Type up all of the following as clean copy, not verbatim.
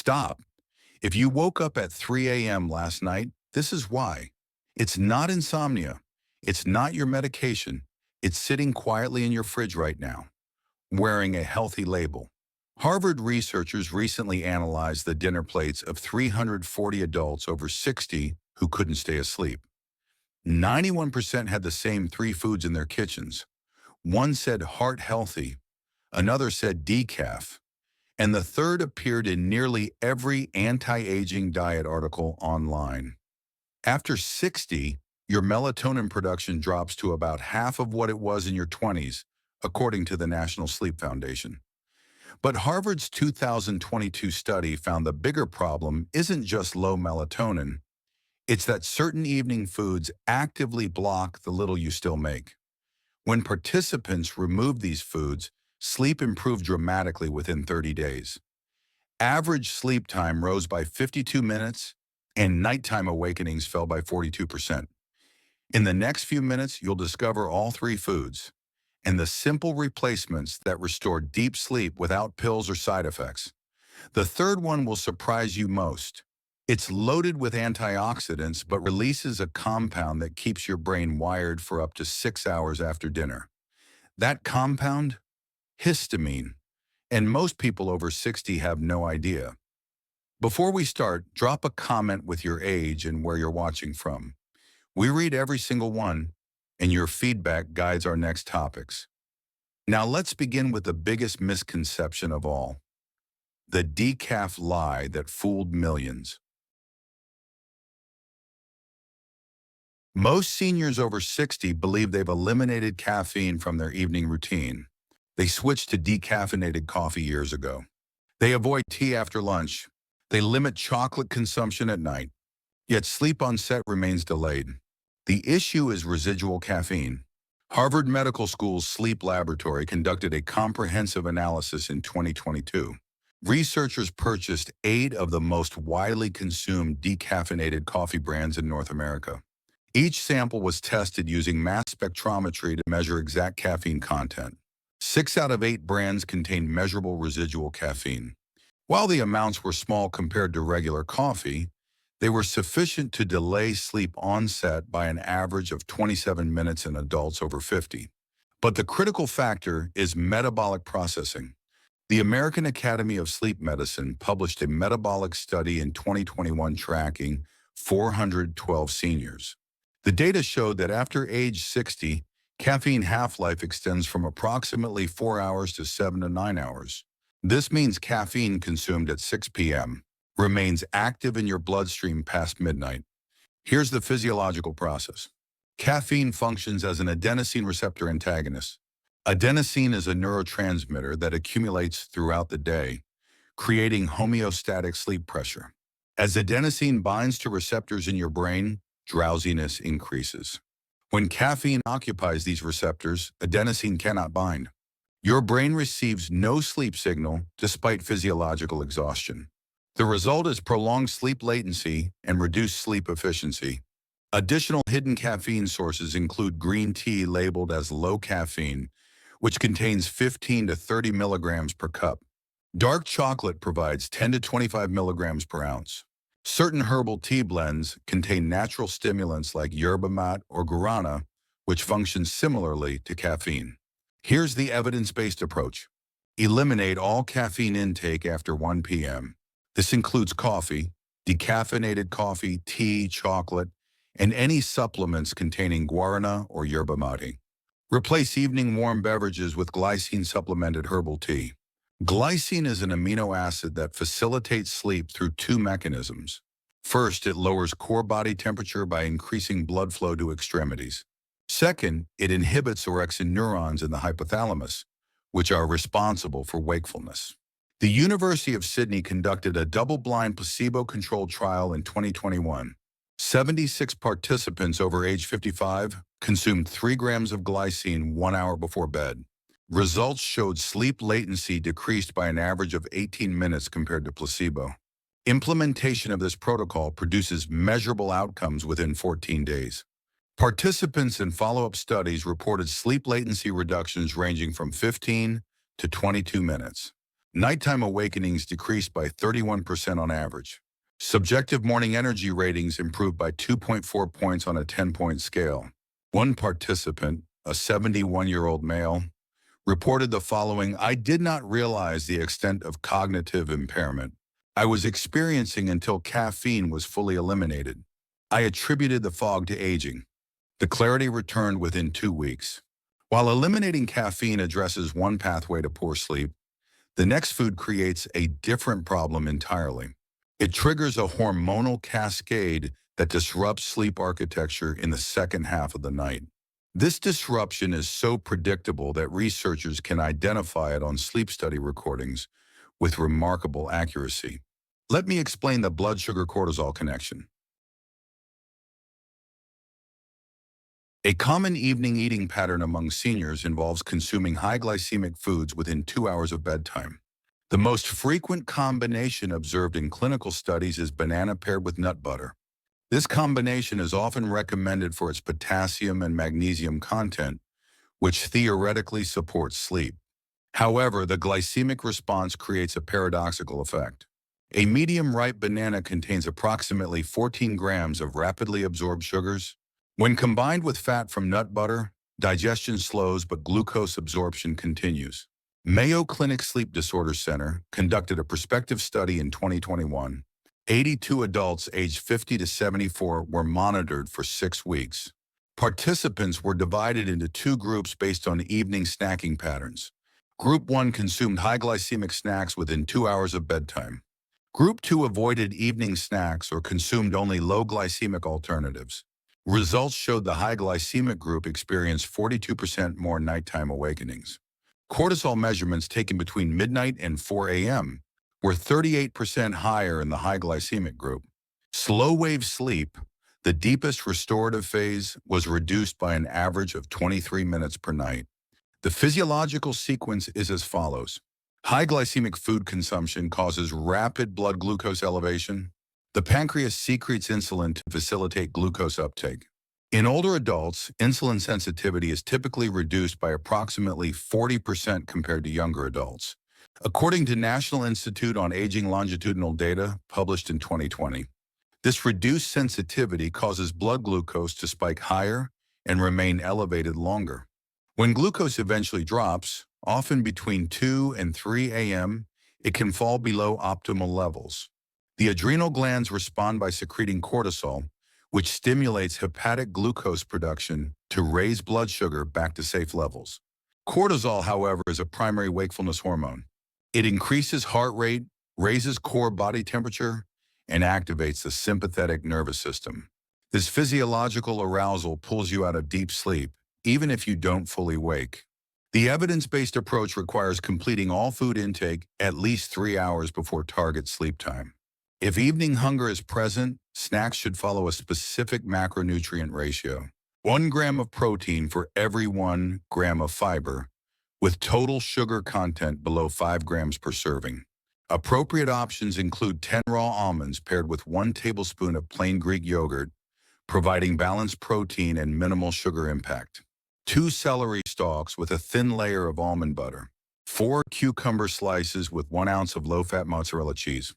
Stop. If you woke up at 3 a.m. last night, this is why. It's not insomnia. It's not your medication. It's sitting quietly in your fridge right now, wearing a healthy label. Harvard researchers recently analyzed the dinner plates of 340 adults over 60 who couldn't stay asleep. 91% had the same three foods in their kitchens. One said heart healthy, another said decaf, and the third appeared in nearly every anti-aging diet article online. After 60, your melatonin production drops to about half of what it was in your 20s, according to the National Sleep Foundation. But Harvard's 2022 study found the bigger problem isn't just low melatonin, it's that certain evening foods actively block the little you still make. When participants removed these foods, sleep improved dramatically within 30 days. Average sleep time rose by 52 minutes, and nighttime awakenings fell by 42%. In the next few minutes, you'll discover all three foods and the simple replacements that restore deep sleep without pills or side effects. The third one will surprise you most. It's loaded with antioxidants but releases a compound that keeps your brain wired for up to 6 hours after dinner. That compound? Histamine. And most people over 60 have no idea. Before we start, drop a comment with your age and where you're watching from. We read every single one, and your feedback guides our next topics. Now let's begin with the biggest misconception of all. The decaf lie that fooled millions. Most seniors over 60 believe they've eliminated caffeine from their evening routine. They switched to decaffeinated coffee years ago. They avoid tea after lunch. They limit chocolate consumption at night. Yet sleep on set remains delayed. The issue is residual caffeine. Harvard Medical School's sleep laboratory conducted a comprehensive analysis in 2022. Researchers purchased 8 of the most widely consumed decaffeinated coffee brands in North America. Each sample was tested using mass spectrometry to measure exact caffeine content. 6 out of 8 brands contained measurable residual caffeine. While the amounts were small compared to regular coffee, they were sufficient to delay sleep onset by an average of 27 minutes in adults over 50. But the critical factor is metabolic processing. The American Academy of Sleep Medicine published a metabolic study in 2021 tracking 412 seniors. The data showed that after age 60, caffeine half-life extends from approximately 4 hours to 7 to 9 hours. This means caffeine consumed at 6 p.m. remains active in your bloodstream past midnight. Here's the physiological process. Caffeine functions as an adenosine receptor antagonist. Adenosine is a neurotransmitter that accumulates throughout the day, creating homeostatic sleep pressure. As adenosine binds to receptors in your brain, drowsiness increases. When caffeine occupies these receptors, adenosine cannot bind. Your brain receives no sleep signal despite physiological exhaustion. The result is prolonged sleep latency and reduced sleep efficiency. Additional hidden caffeine sources include green tea labeled as low caffeine, which contains 15 to 30 milligrams per cup. Dark chocolate provides 10 to 25 milligrams per ounce. Certain herbal tea blends contain natural stimulants like yerba mate or guarana, which function similarly to caffeine. Here's the evidence-based approach. Eliminate all caffeine intake after 1 p.m. This includes coffee, decaffeinated coffee, tea, chocolate, and any supplements containing guarana or yerba mate. Replace evening warm beverages with glycine-supplemented herbal tea. Glycine is an amino acid that facilitates sleep through 2 mechanisms. First, it lowers core body temperature by increasing blood flow to extremities. Second, it inhibits orexin neurons in the hypothalamus, which are responsible for wakefulness. The University of Sydney conducted a double-blind placebo-controlled trial in 2021. 76 participants over age 55 consumed 3 grams of glycine 1 hour before bed. Results showed sleep latency decreased by an average of 18 minutes compared to placebo. Implementation of this protocol produces measurable outcomes within 14 days. Participants in follow-up studies reported sleep latency reductions ranging from 15 to 22 minutes. Nighttime awakenings decreased by 31% on average. Subjective morning energy ratings improved by 2.4 points on a 10-point scale. One participant, a 71-year-old male, reported the following: "I did not realize the extent of cognitive impairment I was experiencing until caffeine was fully eliminated. I attributed the fog to aging. The clarity returned within 2 weeks." While eliminating caffeine addresses one pathway to poor sleep, the next food creates a different problem entirely. It triggers a hormonal cascade that disrupts sleep architecture in the second half of the night. This disruption is so predictable that researchers can identify it on sleep study recordings with remarkable accuracy. Let me explain the blood sugar cortisol connection. A common evening eating pattern among seniors involves consuming high glycemic foods within 2 hours of bedtime. The most frequent combination observed in clinical studies is banana paired with nut butter. This combination is often recommended for its potassium and magnesium content, which theoretically supports sleep. However, the glycemic response creates a paradoxical effect. A medium-ripe banana contains approximately 14 grams of rapidly absorbed sugars. When combined with fat from nut butter, digestion slows but glucose absorption continues. Mayo Clinic Sleep Disorders Center conducted a prospective study in 2021. 82 adults aged 50 to 74 were monitored for 6 weeks. Participants were divided into two groups based on evening snacking patterns. Group 1 consumed high glycemic snacks within 2 hours of bedtime. Group 2 avoided evening snacks or consumed only low glycemic alternatives. Results showed the high glycemic group experienced 42% more nighttime awakenings. Cortisol measurements taken between midnight and 4 a.m. were 38% higher in the high glycemic group. Slow-wave sleep, the deepest restorative phase, was reduced by an average of 23 minutes per night. The physiological sequence is as follows. High glycemic food consumption causes rapid blood glucose elevation. The pancreas secretes insulin to facilitate glucose uptake. In older adults, insulin sensitivity is typically reduced by approximately 40% compared to younger adults, according to National Institute on Aging longitudinal data published in 2020. This reduced sensitivity causes blood glucose to spike higher and remain elevated longer. When glucose eventually drops, often between 2 and 3 a.m., it can fall below optimal levels. The adrenal glands respond by secreting cortisol, which stimulates hepatic glucose production to raise blood sugar back to safe levels. Cortisol, however, is a primary wakefulness hormone. It increases heart rate, raises core body temperature, and activates the sympathetic nervous system. This physiological arousal pulls you out of deep sleep, even if you don't fully wake. The evidence-based approach requires completing all food intake at least 3 hours before target sleep time. If evening hunger is present, snacks should follow a specific macronutrient ratio. 1 gram of protein for every 1 gram of fiber, with total sugar content below 5 grams per serving. Appropriate options include 10 raw almonds paired with 1 tablespoon of plain Greek yogurt, providing balanced protein and minimal sugar impact. 2 celery stalks with a thin layer of almond butter. 4 cucumber slices with 1 ounce of low-fat mozzarella cheese.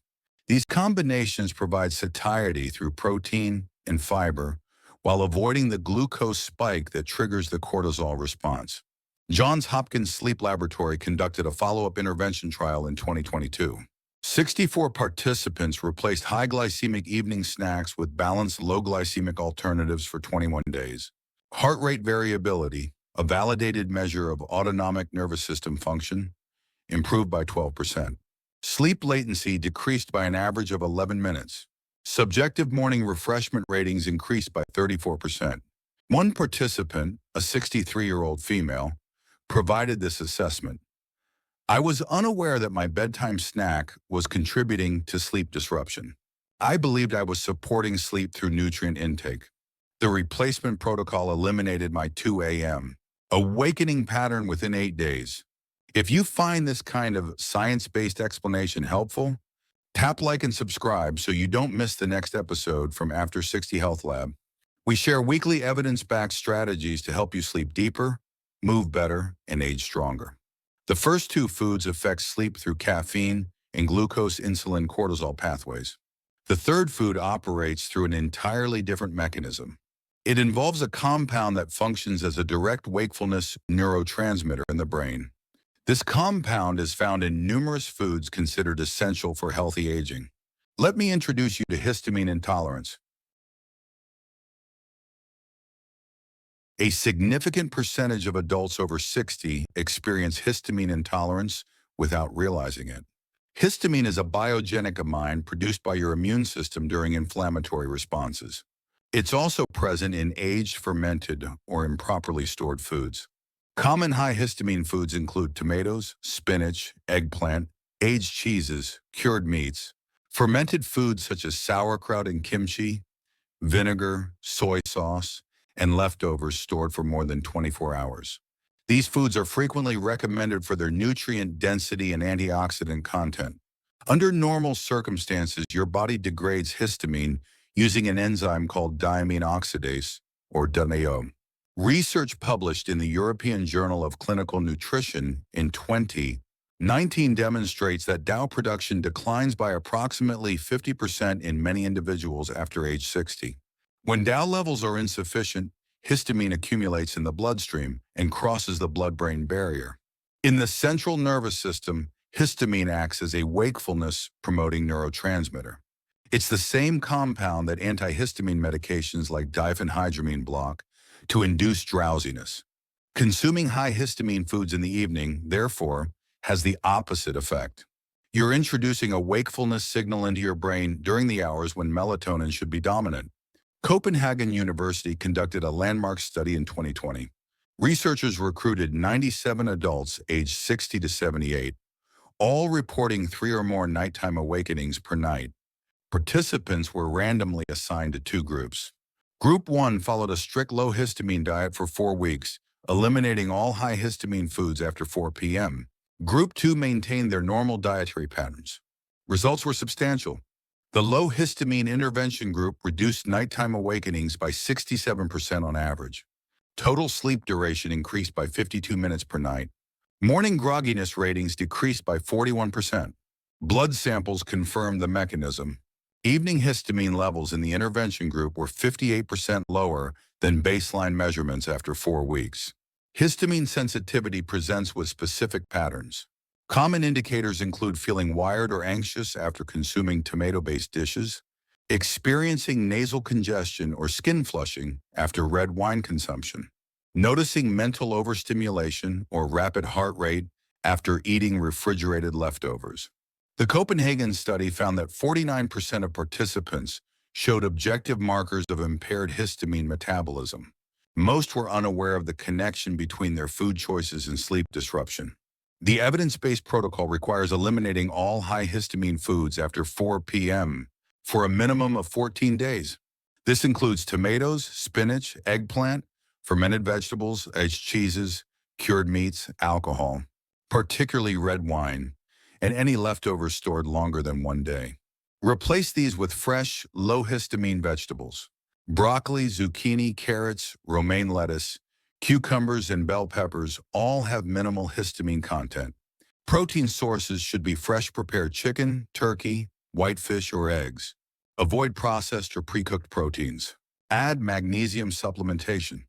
These combinations provide satiety through protein and fiber while avoiding the glucose spike that triggers the cortisol response. Johns Hopkins Sleep Laboratory conducted a follow-up intervention trial in 2022. 64 participants replaced high glycemic evening snacks with balanced low glycemic alternatives for 21 days. Heart rate variability, a validated measure of autonomic nervous system function, improved by 12%. Sleep latency decreased by an average of 11 minutes. Subjective morning refreshment ratings increased by 34%. One participant, a 63-year-old female, provided this assessment. "I was unaware that my bedtime snack was contributing to sleep disruption. I believed I was supporting sleep through nutrient intake. The replacement protocol eliminated my 2 a.m. awakening pattern within 8 days." If you find this kind of science-based explanation helpful, tap like and subscribe so you don't miss the next episode from After 60 Health Lab. We share weekly evidence-backed strategies to help you sleep deeper, move better, and age stronger. The first two foods affect sleep through caffeine and glucose-insulin-cortisol pathways. The third food operates through an entirely different mechanism. It involves a compound that functions as a direct wakefulness neurotransmitter in the brain. This compound is found in numerous foods considered essential for healthy aging. Let me introduce you to histamine intolerance. A significant percentage of adults over 60 experience histamine intolerance without realizing it. Histamine is a biogenic amine produced by your immune system during inflammatory responses. It's also present in aged, fermented, or improperly stored foods. Common high histamine foods include tomatoes, spinach, eggplant, aged cheeses, cured meats, fermented foods such as sauerkraut and kimchi, vinegar, soy sauce, and leftovers stored for more than 24 hours. These foods are frequently recommended for their nutrient density and antioxidant content. Under normal circumstances, your body degrades histamine using an enzyme called diamine oxidase, or DAO. Research published in the European Journal of Clinical Nutrition in 2019 demonstrates that DAO production declines by approximately 50% in many individuals after age 60. When DAO levels are insufficient, histamine accumulates in the bloodstream and crosses the blood-brain barrier. In the central nervous system, histamine acts as a wakefulness-promoting neurotransmitter. It's the same compound that antihistamine medications like diphenhydramine block to induce drowsiness. Consuming high histamine foods in the evening, therefore, has the opposite effect. You're introducing a wakefulness signal into your brain during the hours when melatonin should be dominant. Copenhagen University conducted a landmark study in 2020. Researchers recruited 97 adults aged 60 to 78, all reporting 3 or more nighttime awakenings per night. Participants were randomly assigned to two groups. Group 1 followed a strict low histamine diet for 4 weeks, eliminating all high histamine foods after 4 p.m. Group 2 maintained their normal dietary patterns. Results were substantial. The low histamine intervention group reduced nighttime awakenings by 67% on average. Total sleep duration increased by 52 minutes per night. Morning grogginess ratings decreased by 41%. Blood samples confirmed the mechanism. Evening histamine levels in the intervention group were 58% lower than baseline measurements after 4 weeks. Histamine sensitivity presents with specific patterns. Common indicators include feeling wired or anxious after consuming tomato-based dishes, experiencing nasal congestion or skin flushing after red wine consumption, noticing mental overstimulation or rapid heart rate after eating refrigerated leftovers. The Copenhagen study found that 49% of participants showed objective markers of impaired histamine metabolism. Most were unaware of the connection between their food choices and sleep disruption. The evidence-based protocol requires eliminating all high histamine foods after 4 p.m. for a minimum of 14 days. This includes tomatoes, spinach, eggplant, fermented vegetables, aged cheeses, cured meats, alcohol, particularly red wine, and any leftovers stored longer than 1 day. Replace these with fresh, low-histamine vegetables. Broccoli, zucchini, carrots, romaine lettuce, cucumbers, and bell peppers all have minimal histamine content. Protein sources should be fresh prepared chicken, turkey, white fish, or eggs. Avoid processed or pre-cooked proteins. Add magnesium supplementation.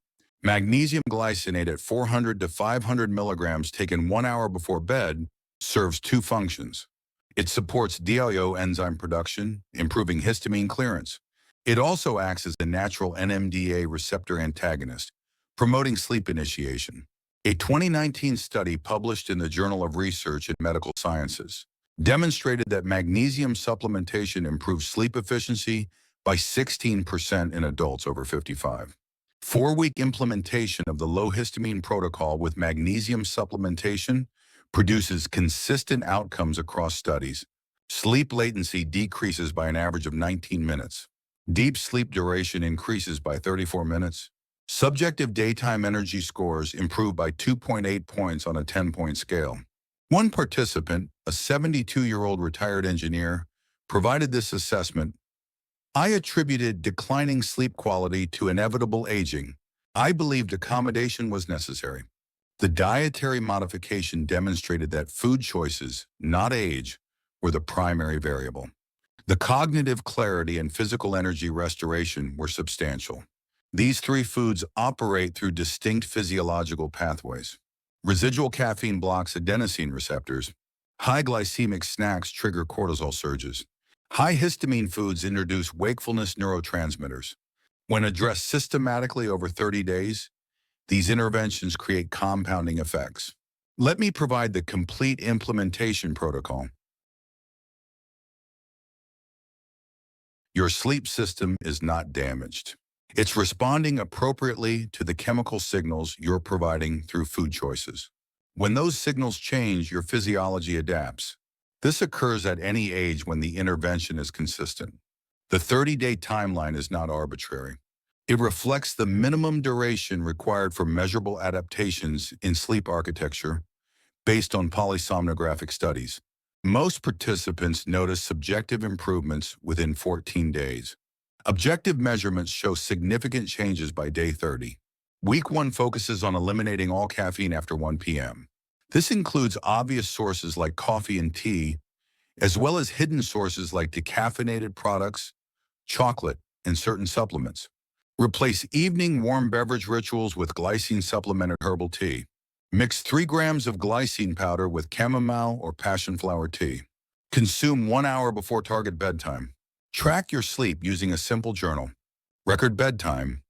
Magnesium glycinate at 400 to 500 milligrams taken 1 hour before bed serves 2 functions. It supports DIO enzyme production, improving histamine clearance. It also acts as a natural NMDA receptor antagonist, promoting sleep initiation. A 2019 study published in the Journal of Research in Medical Sciences demonstrated that magnesium supplementation improves sleep efficiency by 16% in adults over 55. 4-week implementation of the low histamine protocol with magnesium supplementation produces consistent outcomes across studies. Sleep latency decreases by an average of 19 minutes. Deep sleep duration increases by 34 minutes. Subjective daytime energy scores improve by 2.8 points on a 10-point scale. One participant, a 72-year-old retired engineer, provided this assessment. I attributed declining sleep quality to inevitable aging. I believed accommodation was necessary. The dietary modification demonstrated that food choices, not age, were the primary variable. The cognitive clarity and physical energy restoration were substantial. These three foods operate through distinct physiological pathways. Residual caffeine blocks adenosine receptors. High glycemic snacks trigger cortisol surges. High histamine foods introduce wakefulness neurotransmitters. When addressed systematically over 30 days, these interventions create compounding effects. Let me provide the complete implementation protocol. Your sleep system is not damaged. It's responding appropriately to the chemical signals you're providing through food choices. When those signals change, your physiology adapts. This occurs at any age when the intervention is consistent. The 30-day timeline is not arbitrary. It reflects the minimum duration required for measurable adaptations in sleep architecture based on polysomnographic studies. Most participants notice subjective improvements within 14 days. Objective measurements show significant changes by day 30. Week 1 focuses on eliminating all caffeine after 1 p.m. This includes obvious sources like coffee and tea, as well as hidden sources like decaffeinated products, chocolate, and certain supplements. Replace evening warm beverage rituals with glycine-supplemented herbal tea. Mix 3 grams of glycine powder with chamomile or passion flower tea. Consume 1 hour before target bedtime. Track your sleep using a simple journal. Record bedtime,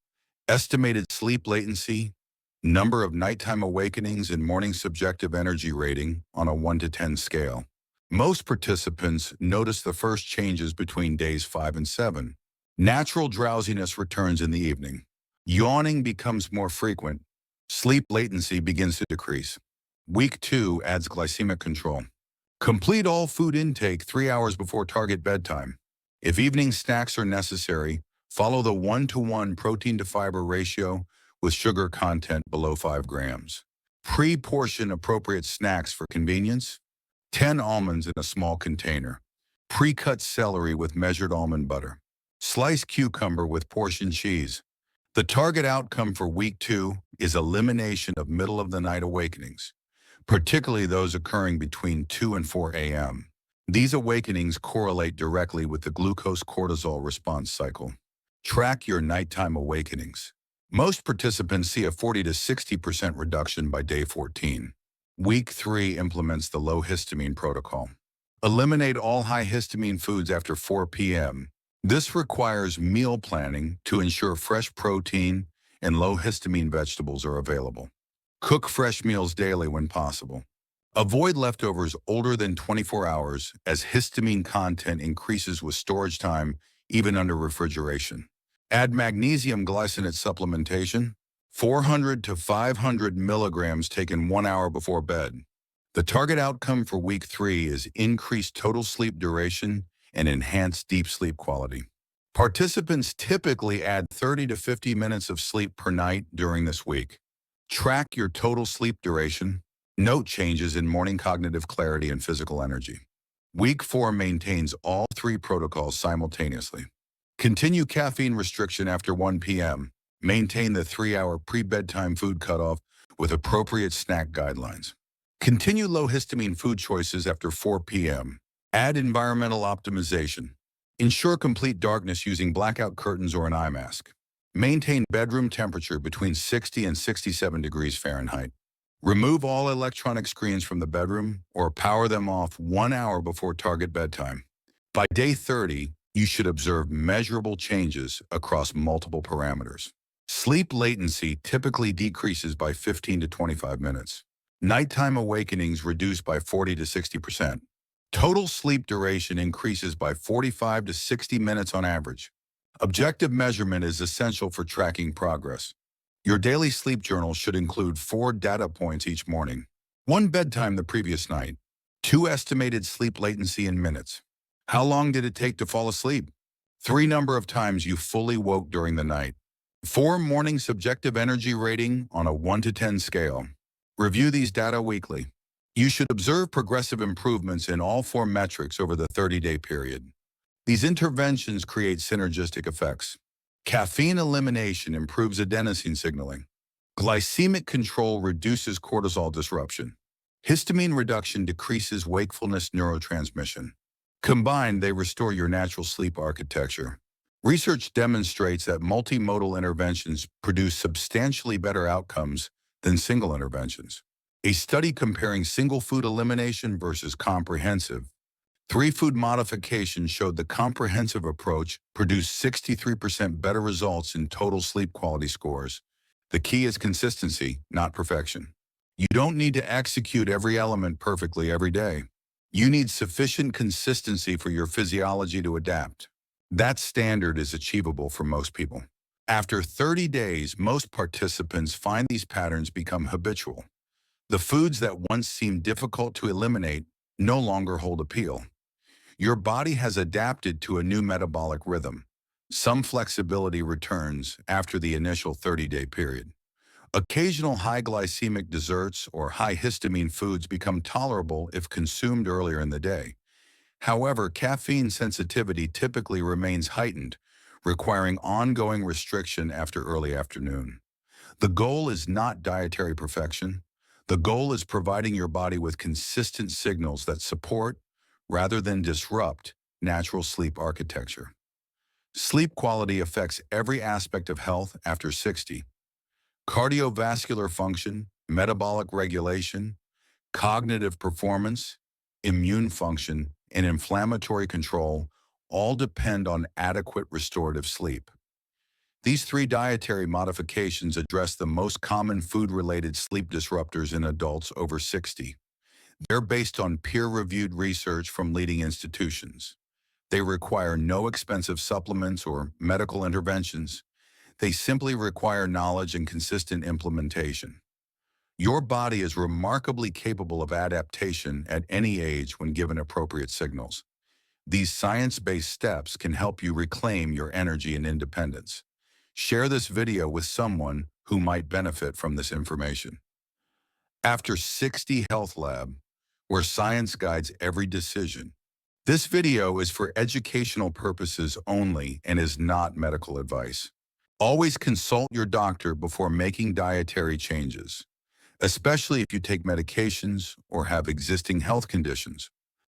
estimated sleep latency, number of nighttime awakenings, and morning subjective energy rating on a 1 to 10 scale. Most participants notice the first changes between days 5 and 7. Natural drowsiness returns in the evening. Yawning becomes more frequent. Sleep latency begins to decrease. Week 2 adds glycemic control. Complete all food intake 3 hours before target bedtime. If evening snacks are necessary, follow the 1-to-1 protein to fiber ratio with sugar content below 5 grams. Pre-portion appropriate snacks for convenience. 10 almonds in a small container. Pre-cut celery with measured almond butter. Sliced cucumber with portion cheese. The target outcome for week 2 is elimination of middle-of-the-night awakenings, particularly those occurring between 2 and 4 a.m. These awakenings correlate directly with the glucose-cortisol response cycle. Track your nighttime awakenings. Most participants see a 40 to 60% reduction by day 14. Week 3 implements the low histamine protocol. Eliminate all high histamine foods after 4 p.m. This requires meal planning to ensure fresh protein and low histamine vegetables are available. Cook fresh meals daily when possible. Avoid leftovers older than 24 hours as histamine content increases with storage time even under refrigeration. Add magnesium glycinate supplementation, 400 to 500 milligrams taken 1 hour before bed. The target outcome for week 3 is increased total sleep duration and enhanced deep sleep quality. Participants typically add 30 to 50 minutes of sleep per night during this week. Track your total sleep duration. Note changes in morning cognitive clarity and physical energy. Week 4 maintains all 3 protocols simultaneously. Continue caffeine restriction after 1 p.m. Maintain the 3-hour pre-bedtime food cutoff with appropriate snack guidelines. Continue low histamine food choices after 4 p.m. Add environmental optimization. Ensure complete darkness using blackout curtains or an eye mask. Maintain bedroom temperature between 60 and 67 degrees Fahrenheit. Remove all electronic screens from the bedroom or power them off 1 hour before target bedtime. By day 30, you should observe measurable changes across multiple parameters. Sleep latency typically decreases by 15 to 25 minutes. Nighttime awakenings reduce by 40 to 60%. Total sleep duration increases by 45 to 60 minutes on average. Objective measurement is essential for tracking progress. Your daily sleep journal should include 4 data points each morning. 1 bedtime the previous night. 2 estimated sleep latency in minutes. How long did it take to fall asleep? 3 number of times you fully woke during the night. 4 morning subjective energy rating on a 1 to 10 scale. Review these data weekly. You should observe progressive improvements in all 4 metrics over the 30-day period. These interventions create synergistic effects. Caffeine elimination improves adenosine signaling. Glycemic control reduces cortisol disruption. Histamine reduction decreases wakefulness neurotransmission. Combined, they restore your natural sleep architecture. Research demonstrates that multimodal interventions produce substantially better outcomes than single interventions. A study comparing single food elimination versus comprehensive three-food modification showed the comprehensive approach produced 63% better results in total sleep quality scores. The key is consistency, not perfection. You don't need to execute every element perfectly every day. You need sufficient consistency for your physiology to adapt. That standard is achievable for most people. After 30 days, most participants find these patterns become habitual. The foods that once seemed difficult to eliminate no longer hold appeal. Your body has adapted to a new metabolic rhythm. Some flexibility returns after the initial 30-day period. Occasional high glycemic desserts or high histamine foods become tolerable if consumed earlier in the day. However, caffeine sensitivity typically remains heightened, requiring ongoing restriction after early afternoon. The goal is not dietary perfection. The goal is providing your body with consistent signals that support, rather than disrupt, natural sleep architecture. Sleep quality affects every aspect of health after 60. Cardiovascular function, metabolic regulation, cognitive performance, immune function, and inflammatory control all depend on adequate restorative sleep. These three dietary modifications address the most common food-related sleep disruptors in adults over 60. They're based on peer-reviewed research from leading institutions. They require no expensive supplements or medical interventions. They simply require knowledge and consistent implementation. Your body is remarkably capable of adaptation at any age when given appropriate signals. These science-based steps can help you reclaim your energy and independence. Share this video with someone who might benefit from this information. After 60 Health Lab, where science guides every decision. This video is for educational purposes only and is not medical advice. Always consult your doctor before making dietary changes, especially if you take medications or have existing health conditions.